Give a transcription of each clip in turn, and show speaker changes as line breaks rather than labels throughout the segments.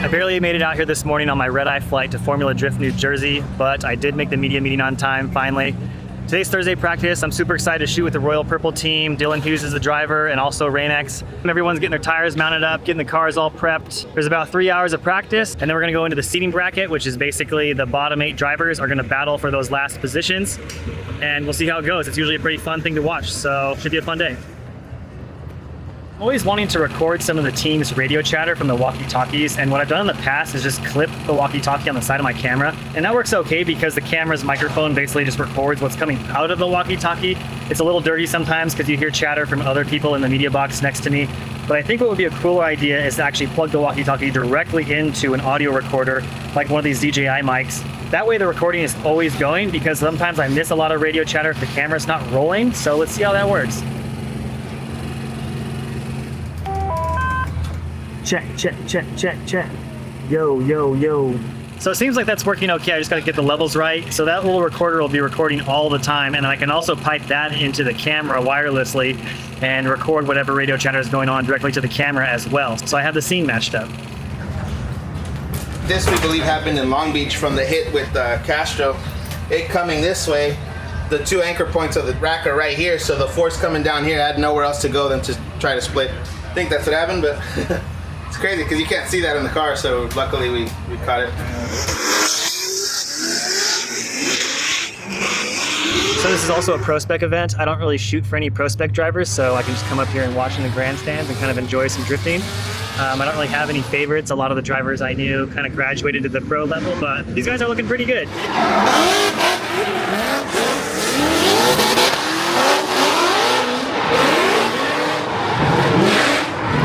I barely made it out here this morning on my red-eye flight to Formula Drift, New Jersey, but I did make the media meeting on time, finally. Today's Thursday practice. I'm super excited to shoot with the Royal Purple team. Dylan Hughes is the driver, and also Rain-X. Everyone's getting their tires mounted up, getting the cars all prepped. There's about 3 hours of practice, and then we're gonna go into the seating bracket, which is basically the bottom 8 drivers are gonna battle for those last positions, and we'll see how it goes. It's usually a pretty fun thing to watch, so should be a fun day. I'm always wanting to record some of the team's radio chatter from the walkie-talkies, and what I've done in the past is just clip the walkie-talkie on the side of my camera, and that works okay because the camera's microphone basically just records what's coming out of the walkie-talkie. It's a little dirty sometimes because you hear chatter from other people in the media box next to me, but I think what would be a cooler idea is to actually plug the walkie-talkie directly into an audio recorder, like one of these DJI mics. That way the recording is always going, because sometimes I miss a lot of radio chatter if the camera's not rolling, so let's see how that works. Check, check, check, check, check. Yo, yo, yo. So it seems like that's working okay. I just gotta get the levels right. So that little recorder will be recording all the time, and I can also pipe that into the camera wirelessly and record whatever radio chatter is going on directly to the camera as well. So I have the scene matched up.
This, we believe, happened in Long Beach from the hit with Castro. It coming this way, the 2 anchor points of the rack are right here, so the force coming down here had nowhere else to go than to try to split. I think that's what happened, but it's crazy because you can't see that in the car, so luckily we caught it.
So this is also a pro spec event. I don't really shoot for any pro spec drivers, so I can just come up here and watch in the grandstands and kind of enjoy some drifting. I don't really have any favorites. A lot of the drivers I knew kind of graduated to the pro level, but these guys are looking pretty good.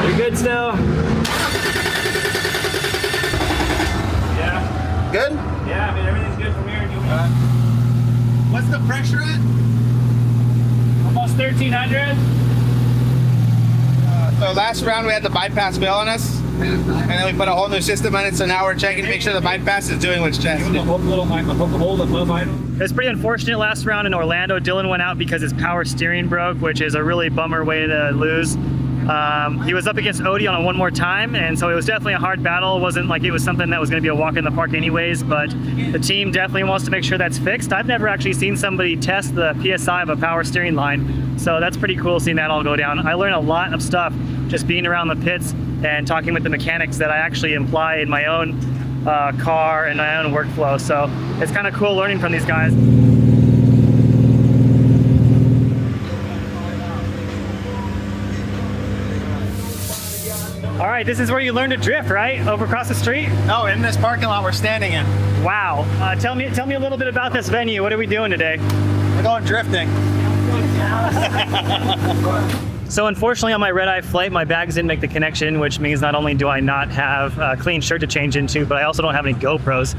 You're good still? Yeah.
Good?
Yeah, I mean, everything's good from here.
What's the pressure at?
Almost 1,300.
So last round we had the bypass fail on us, and then we put a whole new system on it, so now we're checking to make sure the bypass is doing what's supposed to do.
It's pretty unfortunate last round in Orlando. Dylan went out because his power steering broke, which is a really bummer way to lose. He was up against Odie on a one more time, and so it was definitely a hard battle. It wasn't like it was something that was going to be a walk in the park anyways, but the team definitely wants to make sure that's fixed. I've never actually seen somebody test the PSI of a power steering line, so that's pretty cool seeing that all go down. I learned a lot of stuff just being around the pits and talking with the mechanics that I actually apply in my own car and my own workflow, so it's kind of cool learning from these guys. All right, this is where you learn to drift, right? Over across the street?
Oh, in this parking lot we're standing in.
Wow. Tell me a little bit about this venue. What are we doing today?
We're going drifting.
So unfortunately on my red-eye flight, my bags didn't make the connection, which means not only do I not have a clean shirt to change into, but I also don't have any GoPros.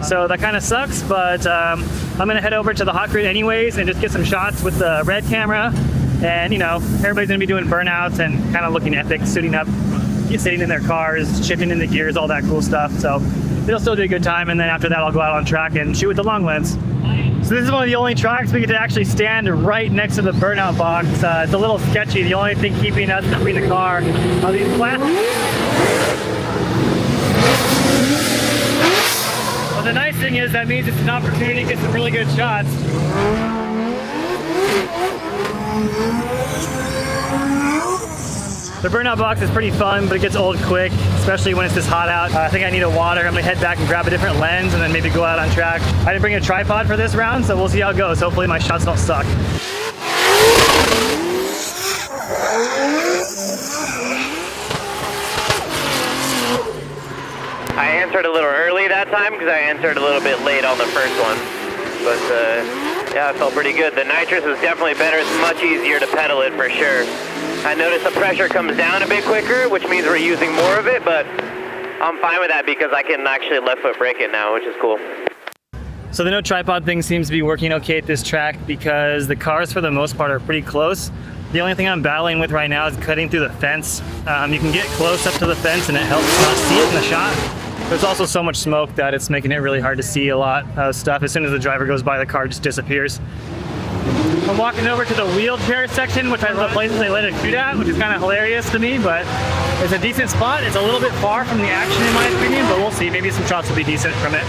So that kind of sucks, but I'm gonna head over to the hot grid anyways and just get some shots with the red camera. And you know, everybody's gonna be doing burnouts and kind of looking epic, suiting up, sitting in their cars, shifting in the gears, all that cool stuff. So it'll still be a good time, and then after that I'll go out on track and shoot with the long lens. So this is one of the only tracks we get to actually stand right next to the burnout box. It's a little sketchy. The only thing keeping us between the car are these plastic. Well, the nice thing is that means it's an opportunity to get some really good shots. The burnout box is pretty fun, but it gets old quick, especially when it's this hot out. I think I need a water. I'm gonna head back and grab a different lens and then maybe go out on track. I didn't bring a tripod for this round, so we'll see how it goes. Hopefully my shots don't suck.
I answered a little early that time because I answered a little bit late on the first one. But yeah, it felt pretty good. The nitrous is definitely better. It's much easier to pedal it for sure. I noticed the pressure comes down a bit quicker, which means we're using more of it, but I'm fine with that because I can actually left foot brake it now, which is cool.
So the no tripod thing seems to be working okay at this track because the cars for the most part are pretty close. The only thing I'm battling with right now is cutting through the fence. You can get close up to the fence and it helps not see it in the shot. There's also so much smoke that it's making it really hard to see a lot of stuff. As soon as the driver goes by, the car just disappears. I'm walking over to the wheelchair section, which is the places they let it shoot at, which is kind of hilarious to me, but It's a decent spot. It's a little bit far from the action in my opinion, but we'll see. Maybe some shots will be decent from it.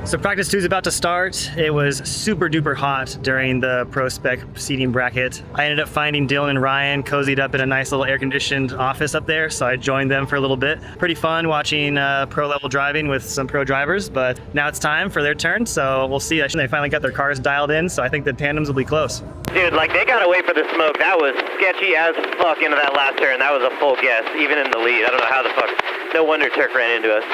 So practice 2 is about to start. It was super duper hot during the pro spec seating bracket. I ended up finding Dylan and Ryan cozied up in a nice little air conditioned office up there, so I joined them for a little bit. Pretty fun watching pro level driving with some pro drivers, but now it's time for their turn, so we'll see. They finally got their cars dialed in, so I think the tandems will be close.
Dude, like they gotta wait for the smoke. That was sketchy as fuck into that last turn. That was a full guess, even in the lead. I don't know how the fuck. No wonder Turk ran into us.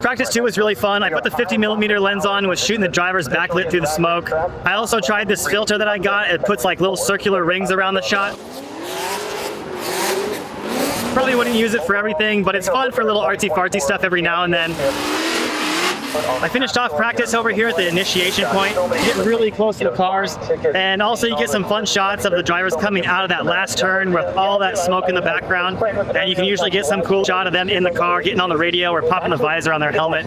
Practice 2 was really fun. I put the 50mm lens on and was shooting the driver's backlit through the smoke. I also tried this filter that I got. It puts like little circular rings around the shot. Probably wouldn't use it for everything, but it's fun for little artsy-fartsy stuff every now and then. I finished off practice over here at the initiation point. You get really close to the cars, and also you get some fun shots of the drivers coming out of that last turn with all that smoke in the background, and you can usually get some cool shot of them in the car getting on the radio or popping the visor on their helmet.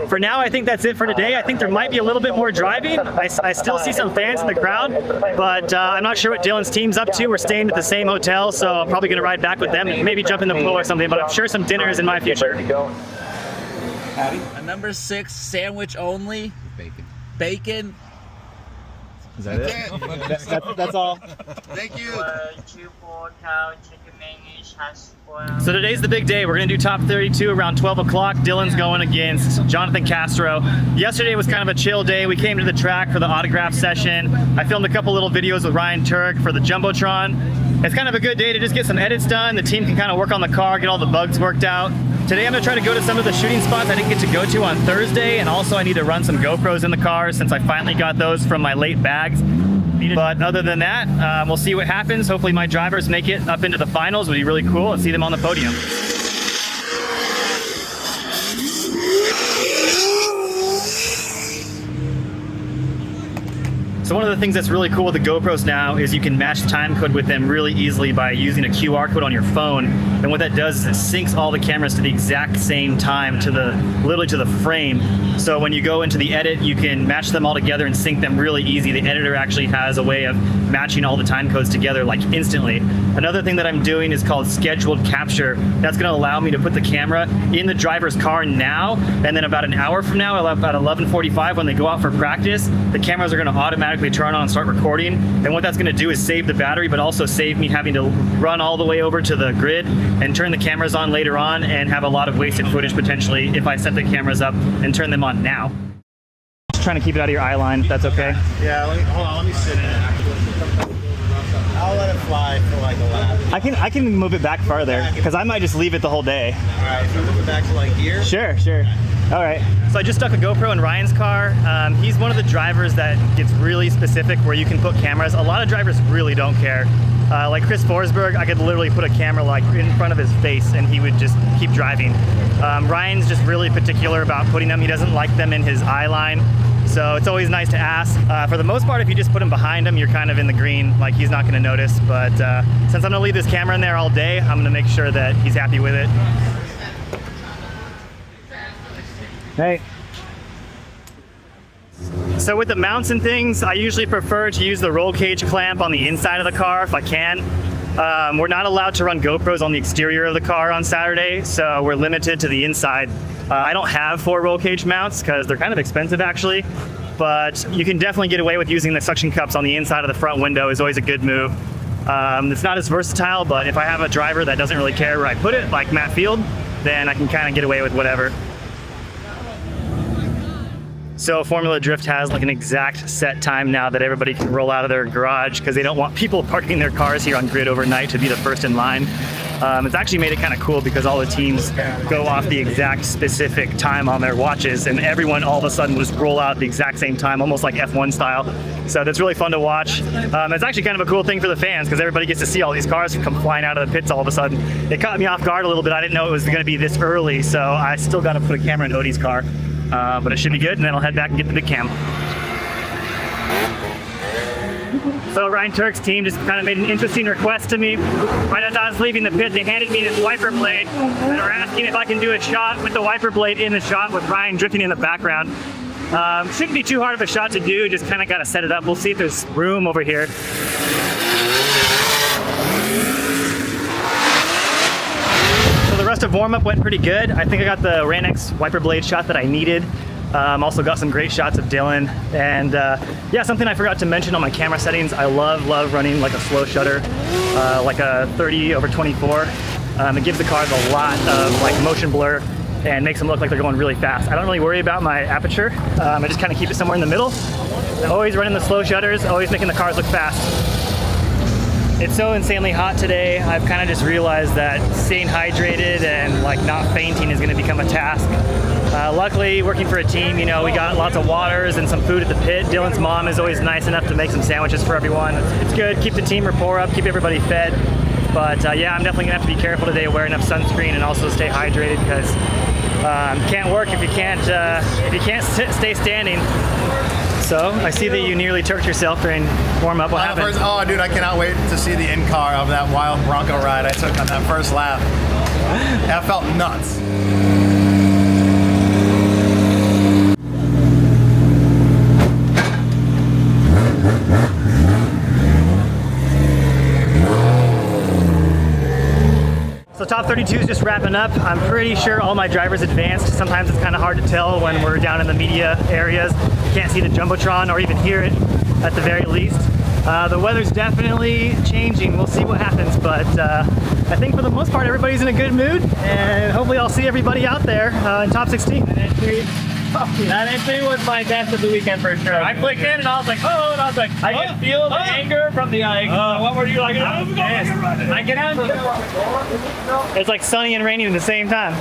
For now, I think that's it for today. I think there might be a little bit more driving. I still see some fans in the crowd, but I'm not sure what Dylan's team's up to. We're staying at the same hotel, so I'm probably going to ride back with them and maybe jump in the pool or something, but I'm sure some dinner is in my future.
A number 6 sandwich only. Bacon.
Is that it? That's all.
Thank you.
2 4-cow chicken English hash brown.
So today's the big day. We're gonna do top 32 around 12 o'clock. Dylan's going against Jonathan Castro. Yesterday was kind of a chill day. We came to the track for the autograph session. I filmed a couple little videos with Ryan Turk for the Jumbotron. It's kind of a good day to just get some edits done. The team can kind of work on the car, get all the bugs worked out. Today I'm gonna try to go to some of the shooting spots I didn't get to go to on Thursday, and also I need to run some GoPros in the car since I finally got those from my late bags. But other than that, we'll see what happens. Hopefully my drivers make it up into the finals. It would be really cool and see them on the podium. So one of the things that's really cool with the GoPros now is you can match the time code with them really easily by using a QR code on your phone. And what that does is it syncs all the cameras to the exact same time, literally to the frame. So when you go into the edit, you can match them all together and sync them really easy. The editor actually has a way of matching all the time codes together like instantly. Another thing that I'm doing is called scheduled capture. That's going to allow me to put the camera in the driver's car now, and then about an hour from now, about 11:45 when they go out for practice, the cameras are going to automatically turn on and start recording. And what that's going to do is save the battery, but also save me having to run all the way over to the grid and turn the cameras on later on and have a lot of wasted footage potentially if I set the cameras up and turn them on now. Just trying to keep it out of your eye line, if that's okay.
Yeah, let me sit in it. I'll let it fly for like a lap.
I can move it back farther because I might just leave it the whole day.
All right, so move it back to like here.
Sure. All right. So I just stuck a GoPro in Ryan's car. He's one of the drivers that gets really specific where you can put cameras. A lot of drivers really don't care. Like Chris Forsberg, I could literally put a camera like in front of his face and he would just keep driving. Ryan's just really particular about putting them. He doesn't like them in his eye line. So it's always nice to ask. For the most part, if you just put him behind him, you're kind of in the green, like he's not gonna notice. But since I'm gonna leave this camera in there all day, I'm gonna make sure that he's happy with it. Hey. So with the mounts and things, I usually prefer to use the roll cage clamp on the inside of the car if I can. We're not allowed to run GoPros on the exterior of the car on Saturday, so we're limited to the inside. I don't have 4 roll cage mounts because they're kind of expensive actually, but you can definitely get away with using the suction cups on the inside of the front window is always a good move. It's not as versatile, but if I have a driver that doesn't really care where I put it, like Matt Field, then I can kind of get away with whatever. So Formula Drift has like an exact set time now that everybody can roll out of their garage because they don't want people parking their cars here on grid overnight to be the first in line. It's actually made it kind of cool because all the teams go off the exact specific time on their watches and everyone all of a sudden will just roll out at the exact same time, almost like F1 style. So that's really fun to watch. It's actually kind of a cool thing for the fans because everybody gets to see all these cars come flying out of the pits all of a sudden. It caught me off guard a little bit. I didn't know it was going to be this early, so I still got to put a camera in Odie's car. But it should be good, and then I'll head back and get the big cam. So Ryan Turk's team just kind of made an interesting request to me. Right as I was leaving the pit, they handed me this wiper blade, and are asking if I can do a shot with the wiper blade in the shot with Ryan drifting in the background. Shouldn't be too hard of a shot to do, just kind of got to set it up. We'll see if there's room over here. So the rest of warm-up went pretty good. I think I got the Rain-X wiper blade shot that I needed. Also got some great shots of Dylan. And yeah, something I forgot to mention on my camera settings, I love running like a slow shutter, like a 30/24. It gives the cars a lot of like motion blur and makes them look like they're going really fast. I don't really worry about my aperture. I just kind of keep it somewhere in the middle. Always running the slow shutters, always making the cars look fast. It's so insanely hot today. I've kind of just realized that staying hydrated and like not fainting is going to become a task. Luckily, working for a team, you know, we got lots of waters and some food at the pit. Dylan's mom is always nice enough to make some sandwiches for everyone. It's good, keep the team rapport up, keep everybody fed. But yeah, I'm definitely gonna have to be careful today, wear enough sunscreen and also stay hydrated because can't work if you can't stay standing. So I see that you nearly turked yourself during warm-up. What happened?
Oh, dude, I cannot wait to see the in-car of that wild Bronco ride I took on that first lap. That felt nuts.
So top 32 is just wrapping up. I'm pretty sure all my drivers advanced. Sometimes it's kind of hard to tell when we're down in the media areas. You can't see the Jumbotron or even hear it at the very least. The weather's definitely changing. We'll see what happens, but I think for the most part everybody's in a good mood, and hopefully I'll see everybody out there in top 16.
That actually was my best of the weekend for sure. I clicked in and I was like, oh, and I was like, I can feel the anger from the like. What were you like? I get out.
It's like sunny and raining at the same time.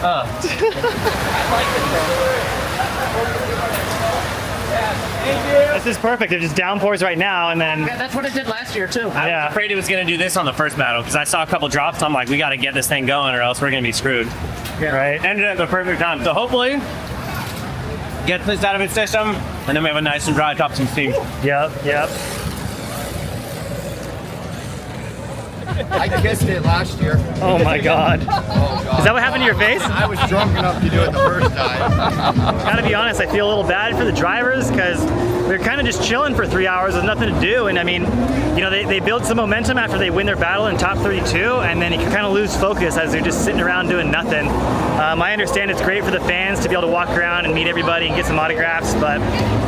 This is perfect. It just downpours right now, and then
Yeah, that's what it did last year too.
yeah.
Afraid it was going to do this on the first battle because I saw a couple drops. I'm like, we got to get this thing going or else we're going to be screwed.
Right.
Ended at the perfect time. So hopefully, get this out of its system, and then we have a nice and dry top some steam.
Yep.
I kissed it last year.
Oh my God.
Oh, God.
Is that what happened to your face?
I was drunk enough to do it the first time.
Gotta be honest, I feel a little bad for the drivers because they're kind of just chilling for 3 hours with nothing to do. And I mean, you know, they build some momentum after they win their battle in top 32, and then you can kind of lose focus as they're just sitting around doing nothing. I understand it's great for the fans to be able to walk around and meet everybody and get some autographs, but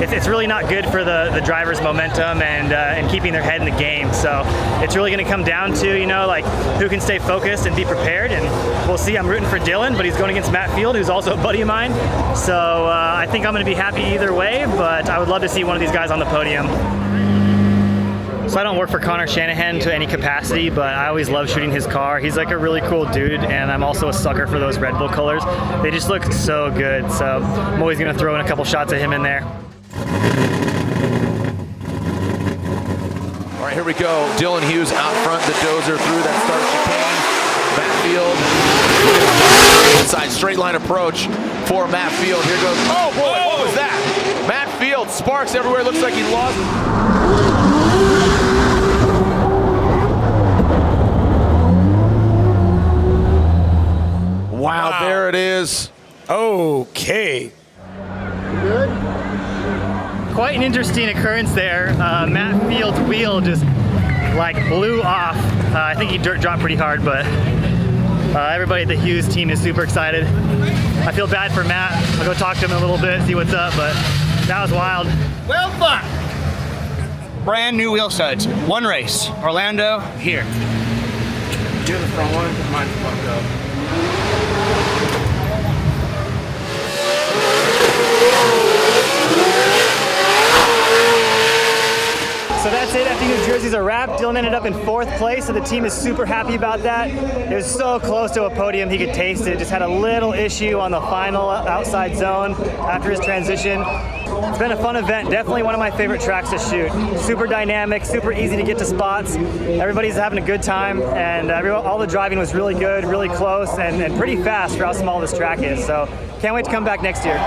it's really not good for the drivers' momentum and keeping their head in the game. So it's really gonna come down to, you know, like who can stay focused and be prepared, and we'll see. I'm rooting for Dylan, but he's going against Matt Field, who's also a buddy of mine. So I think I'm gonna be happy either way, but I would love to see one of these guys on the podium. So I don't work for Connor Shanahan to any capacity, but I always love shooting his car. He's like a really cool dude, and I'm also a sucker for those Red Bull colors. They just look so good, so I'm always gonna throw in a couple shots of him in there.
All right, here we go. Dylan Hughes out front, the dozer through that start chicane. Matt Field, inside straight line approach for Matt Field. Here goes, oh boy, what was that? Matt Field, sparks everywhere, looks like he lost. Wow, there it is.
Okay.
Quite an interesting occurrence there. Matt Field's wheel just like blew off. I think he dropped pretty hard, but everybody at the Hughes team is super excited. I feel bad for Matt. I'll go talk to him in a little bit, see what's up, but that was wild.
Well, fun. Brand new wheel studs. One race. Orlando, here.
You're the front one, mine's fucked up.
So that's it. FD New Jersey's a wrap. Dylan ended up in 4th place, so the team is super happy about that. It was so close to a podium, he could taste it. Just had a little issue on the final outside zone after his transition. It's been a fun event. Definitely one of my favorite tracks to shoot. Super dynamic, super easy to get to spots. Everybody's having a good time, and all the driving was really good, really close, and pretty fast for how small this track is. So can't wait to come back next year.